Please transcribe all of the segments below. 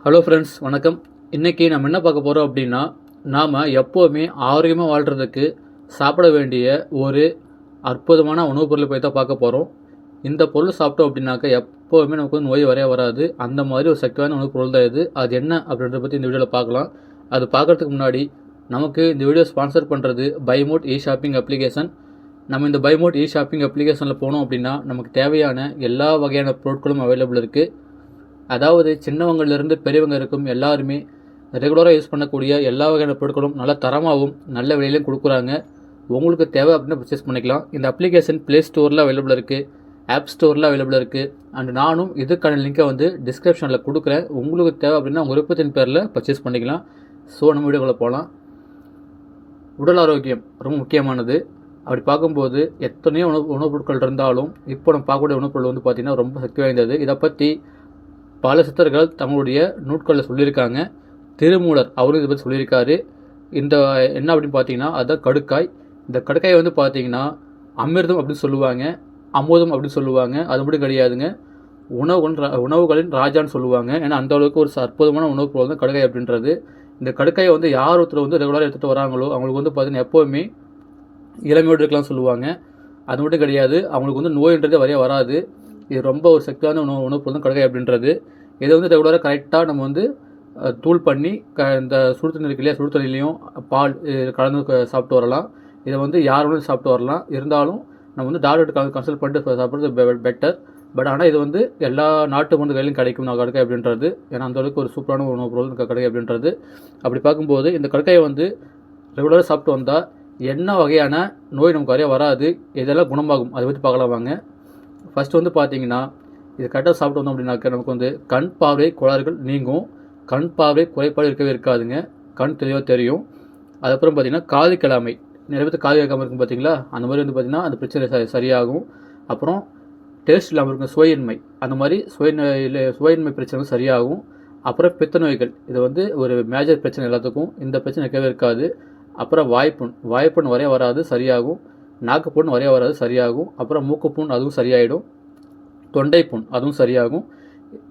Hello friends, வணக்கம். இன்றைக்கி நம்ம என்ன பார்க்க போகிறோம் அப்படின்னா, நாம் எப்போவுமே ஆரோக்கியமாக வாழ்கிறதுக்கு சாப்பிட வேண்டிய ஒரு அற்புதமான உணவுப் பொருளை போய் தான் பார்க்க போகிறோம். இந்த பொருள் சாப்பிட்டோம் அப்படின்னாக்கா எப்போவுமே நமக்கு வந்து நோய் வரைய வராது. அந்த மாதிரி ஒரு சக்தியான உணவுப் பொருள் தான் இது. அது என்ன அப்படின்றத பற்றி இந்த வீடியோவில் பார்க்கலாம். அது பார்க்குறதுக்கு முன்னாடி நமக்கு இந்த வீடியோ ஸ்பான்சர் பண்ணுறது பைமோட் ஷாப்பிங் அப்ளிகேஷன். நம்ம இந்த பைமோட் ஷாப்பிங் அப்ளிகேஷனில் போனோம் அப்படின்னா நமக்கு தேவையான எல்லா வகையான பொருட்களும் அவைலபிள் இருக்குது. அதாவது சின்னவங்கள்லேருந்து பெரியவங்க இருக்கும் எல்லாருமே ரெகுலராக யூஸ் பண்ணக்கூடிய எல்லா வகையான பொருட்களும் நல்ல தரமாகவும் நல்ல விலையிலையும் கொடுக்குறாங்க. உங்களுக்கு தேவை அப்படின்னு பர்ச்சேஸ் பண்ணிக்கலாம். இந்த அப்ளிகேஷன் ப்ளே ஸ்டோரில் அவைலபிள் இருக்குது, ஆப் ஸ்டோரில் அவைலபிள் இருக்குது. அண்ட் நானும் இதுக்கான லிங்கை வந்து டிஸ்கிரிப்ஷனில் கொடுக்குறேன். உங்களுக்கு தேவை அப்படின்னா உங்கள் விருப்பத்தின் பேரில் பர்ச்சேஸ் பண்ணிக்கலாம். ஸோ நம்ம வீடியோக்குள்ளே போகலாம். உடல் ஆரோக்கியம் ரொம்ப முக்கியமானது. அப்படி பார்க்கும்போது எத்தனையோ உணவுப் பொருட்கள் இருந்தாலும் இப்போ நம்ம பார்க்கக்கூடிய உணவுப் பொருள் வந்து பார்த்திங்கன்னா ரொம்ப சக்தி வாய்ந்தது. இதை பற்றி பல சித்தர்கள் தங்களுடைய நூட்களில் சொல்லியிருக்காங்க. திருமூலர் அவரும் இதை பற்றி சொல்லியிருக்காரு. இந்த என்ன அப்படின்னு பார்த்தீங்கன்னா அதுதான் கடுக்காய். இந்த கடுக்காயை வந்து பார்த்தீங்கன்னா அமிர்தம் அப்படின்னு சொல்லுவாங்க, அமுதம் அப்படின்னு சொல்லுவாங்க. அது மட்டும் கிடையாதுங்க, உணவுகளின் ராஜான்னு சொல்லுவாங்க. ஏன்னா அந்த அளவுக்கு ஒரு அற்புதமான உணவுப் பொருள் தான் கடுக்காய் அப்படின்றது. இந்த கடுக்காயை வந்து யார் ஒருத்தர் வந்து ரெகுலராக எடுத்துகிட்டு வராங்களோ அவங்களுக்கு வந்து பார்த்தீங்கன்னா எப்போவுமே இளமையோடு இருக்கலாம் சொல்லுவாங்க. அது மட்டும் கிடையாது, அவங்களுக்கு வந்து நோயின்றதே வரைய வராது. இது ரொம்ப ஒரு சக்தியான உணவுப் பொருள் தான் கடுக்காய் அப்படின்றது. இதை வந்து ரெகுலராக கரெக்டாக நம்ம வந்து தூள் பண்ணி இந்த சுடு தண்ணி இருக்கு இல்லையா, சுடு தண்ணிலையும் பால் கலந்து சாப்பிட்டு வரலாம். இதை வந்து யார் வேணும் சாப்பிட்டு வரலாம். இருந்தாலும் நம்ம வந்து டாக்டர் கன்சல்ட் பண்ணிட்டு சாப்பிட்றது பெட்டர். பட் ஆனால் இது வந்து எல்லா நாட்டு மருந்து கையிலும் கிடைக்கும் நான் கடுக்காய் அப்படின்றது. ஏன்னா அந்தளவுக்கு ஒரு சூப்பரான உணவுப் பொருள் கடுக்காய் அப்படின்றது. அப்படி பார்க்கும்போது இந்த கடுக்காயை வந்து ரெகுலராக சாப்பிட்டு வந்தால் என்ன வகையான நோய் நமக்கு வரைய வராது, இதெல்லாம் குணமாகும். அதை பற்றி பார்க்கலாம் வாங்க. ஃபஸ்ட்டு வந்து பார்த்தீங்கன்னா இது கரெக்டாக சாப்பிட்டு வந்தோம் அப்படின்னாக்க நமக்கு வந்து கண் பார்வை கோளாறுகள் நீங்கும். கண் பார்வை குறைபாடு இருக்கவே இருக்காதுங்க. கண் தெளிவாக தெரியும். அதுக்கப்புறம் பார்த்திங்கன்னா காது கிழமை, நிறைய பேர் காது கேட்காமல் இருக்கும் பார்த்தீங்களா, அந்த மாதிரி வந்து பார்த்திங்கன்னா அந்த பிரச்சனை சரியாகும். அப்புறம் டேஸ்ட் இல்லாமல் இருக்கும் சுவையின்மை, அந்த மாதிரி சுவையின்மை பிரச்சனை சரியாகும். அப்புறம் பித்த நோய்கள், இது வந்து ஒரு மேஜர் பிரச்சனை எல்லாத்துக்கும். இந்த பிரச்சனை இருக்கவே இருக்காது. அப்புறம் வாய்ப்புண் வரைய வராது, சரியாகும். நாக்குப்புண் வரைய வராது, சரியாகும். அப்புறம் மூக்குப்புண் அதுவும் சரியாயிடும். தொண்டை புண் அதுவும் சரியாகும்.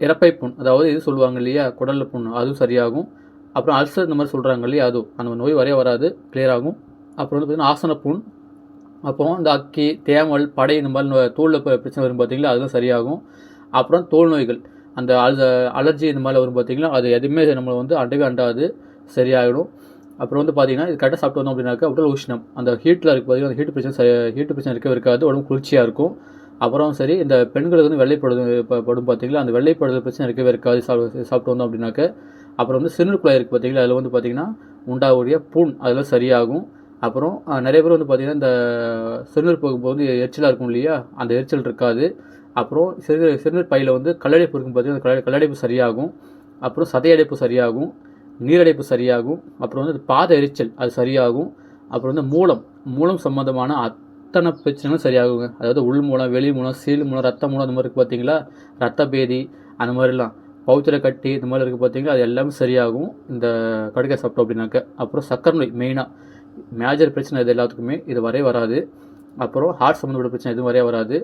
இறப்பை புண், அதாவது இது சொல்லுவாங்க இல்லையா குடலில் புண், அதுவும் சரியாகும். அப்புறம் அல்சர் இந்த மாதிரி சொல்கிறாங்க இல்லையா, அதுவும் அந்த நோய் வரைய வராது, கிளியர் ஆகும். அப்புறம் வந்து பார்த்திங்கன்னா ஆசன புண், அப்புறம் இந்த அக்கி தேமல் படை இந்த மாதிரி தோலில் பிரச்சனை வரும் பார்த்திங்களா, அதுவும் சரியாகும். அப்புறம் தோல் நோய்கள், அந்த அலர்ஜி இந்த மாதிரி வரும் பார்த்திங்களா, அது எதுவுமே நம்மளை வந்து அண்டாது, சரியாகிடும். அப்புறம் வந்து பார்த்திங்கன்னா இது கரெக்டாக சாப்பிட்டு வந்தோம் அப்படின்னாக்கா உடல் உஷ்ணம், அந்த ஹீட்டில் இருக்குது பார்த்திங்கன்னா, அந்த ஹீட்டு பிரச்சனை இருக்கவே இருக்காது, உடம்பு குளிர்ச்சியாக இருக்கும். அப்புறம் சரி, இந்த பெண்களுக்கு வந்து வெள்ளைப்படும் பார்த்திங்களா, அந்த வெள்ளைப்படுதல் பிரச்சனை இருக்கவே இருக்காது சாப்பிட்டு வந்தோம் அப்படின்னாக்க. அப்புறம் வந்து சிறுநீர் குழாய் இருக்குது பார்த்திங்களா, அதில் வந்து பார்த்திங்கன்னா உண்டாகக்கூடிய புண் அதெல்லாம் சரியாகும். அப்புறம் நிறைய பேர் வந்து பார்த்திங்கன்னா இந்த சிறுநீர் போகும்போது வந்து எரிச்சலாக இருக்கும் இல்லையா, அந்த எரிச்சல் இருக்காது. அப்புறம் சிறுநீர் பையில் வந்து கல்லடைப்பு இருக்கும் பார்த்திங்கன்னா, அந்த கல்லடைப்பு சரியாகும். அப்புறம் சதையடைப்பு சரியாகும், நீரடைப்பு சரியாகும். அப்புறம் வந்து பாத எரிச்சல் அது சரியாகும். அப்புறம் வந்து மூலம் சம்மந்தமான அத்தனை பிரச்சனைகளும் சரியாகுங்க. அதாவது உள் மூலம், வெளி மூலம், சீல் மூலம், ரத்த மூலம், அந்த மாதிரி இருக்குது பார்த்தீங்களா, ரத்த பேதி அந்த மாதிரிலாம், பௌத்திர கட்டி இந்த மாதிரி இருக்குது பார்த்தீங்களா, அது எல்லாமே சரியாகும் இந்த கடுக்காய் சாப்பிட்டோம் அப்படின்னாக்க. அப்புறம் சக்கரை நோய் மெயினாக மேஜர் பிரச்சனை இது எல்லாத்துக்குமே இது வராது. அப்புறம் ஹார்ட் சம்மந்தப்பட்ட பிரச்சனை எதுவும் வராது.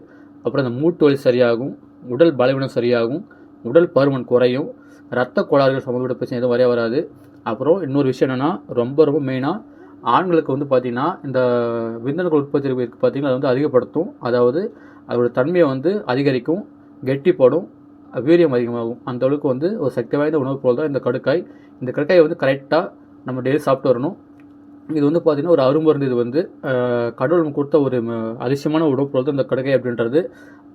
அப்புறம் இந்த மூட்டு வலி சரியாகும், உடல் பலவீனம் சரியாகும், உடல் பருமன் குறையும், ரத்த கோளாறுகள் சம்மந்தப்பட்ட பிரச்சனை எதுவும் வராது. அப்புறம் இன்னொரு விஷயம் என்னென்னா, ரொம்ப ரொம்ப மெயினாக ஆண்களுக்கு வந்து பார்த்திங்கன்னா இந்த விந்தணுக்கள் உற்பத்தி இருக்குது பார்த்திங்கன்னா, அது வந்து அதிகப்படுத்தும். அதாவது அதோட தன்மையை வந்து அதிகரிக்கும், கெட்டிப்படும், வீரியம் அதிகமாகும். அந்த அளவுக்கு வந்து ஒரு சக்தி வாய்ந்த உணவுப் பொருள் தான் இந்த கடுக்காய். இந்த கடுக்காயை வந்து கரெக்டாக நம்ம டெய்லி சாப்பிட்டு வரணும். இது வந்து பார்த்திங்கன்னா ஒரு அருமருந்து. இது வந்து கடவுள் கொடுத்த ஒரு அதிசயமான உணவுப் பொருள் தான் இந்த கடுக்காய் அப்படின்றது.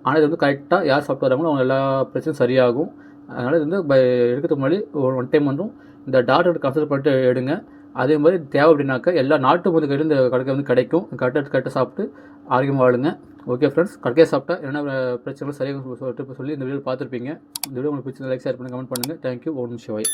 ஆனால் இது வந்து கரெக்டாக யார் சாப்பிட்டு வராங்களோ அவங்க எல்லா பிரச்சனையும் சரியாகும். அதனால் இது வந்து எடுக்கிறதுக்கு முன்னாடி ஒன் டைம் வந்தும் இந்த டாக்டர் கன்சல்ட் பண்ணிட்டு எடுங்க. அதே மாதிரி தேவை அப்படின்னாக்கா எல்லா நாட்டு மருந்து கையிலும் இந்த கடுக்காய் வந்து கிடைக்கும். கரெக்டாக சாப்பிட்டு ஆரோக்கியமாக வாழுங்க. ஓகே ஃப்ரெண்ட்ஸ், கடுக்காய் சாப்பிட்டா என்ன பிரச்சனைகள் சரியாக சொல்லி இந்த வீடியோ பார்த்துருப்பீங்க. இந்த வீடியோ உங்களுக்கு பிடிச்ச லைக் ஷேர் பண்ணுங்கள், கமெண்ட் பண்ணுங்கள். தேங்க்யூ. ஓம் சிவாய்.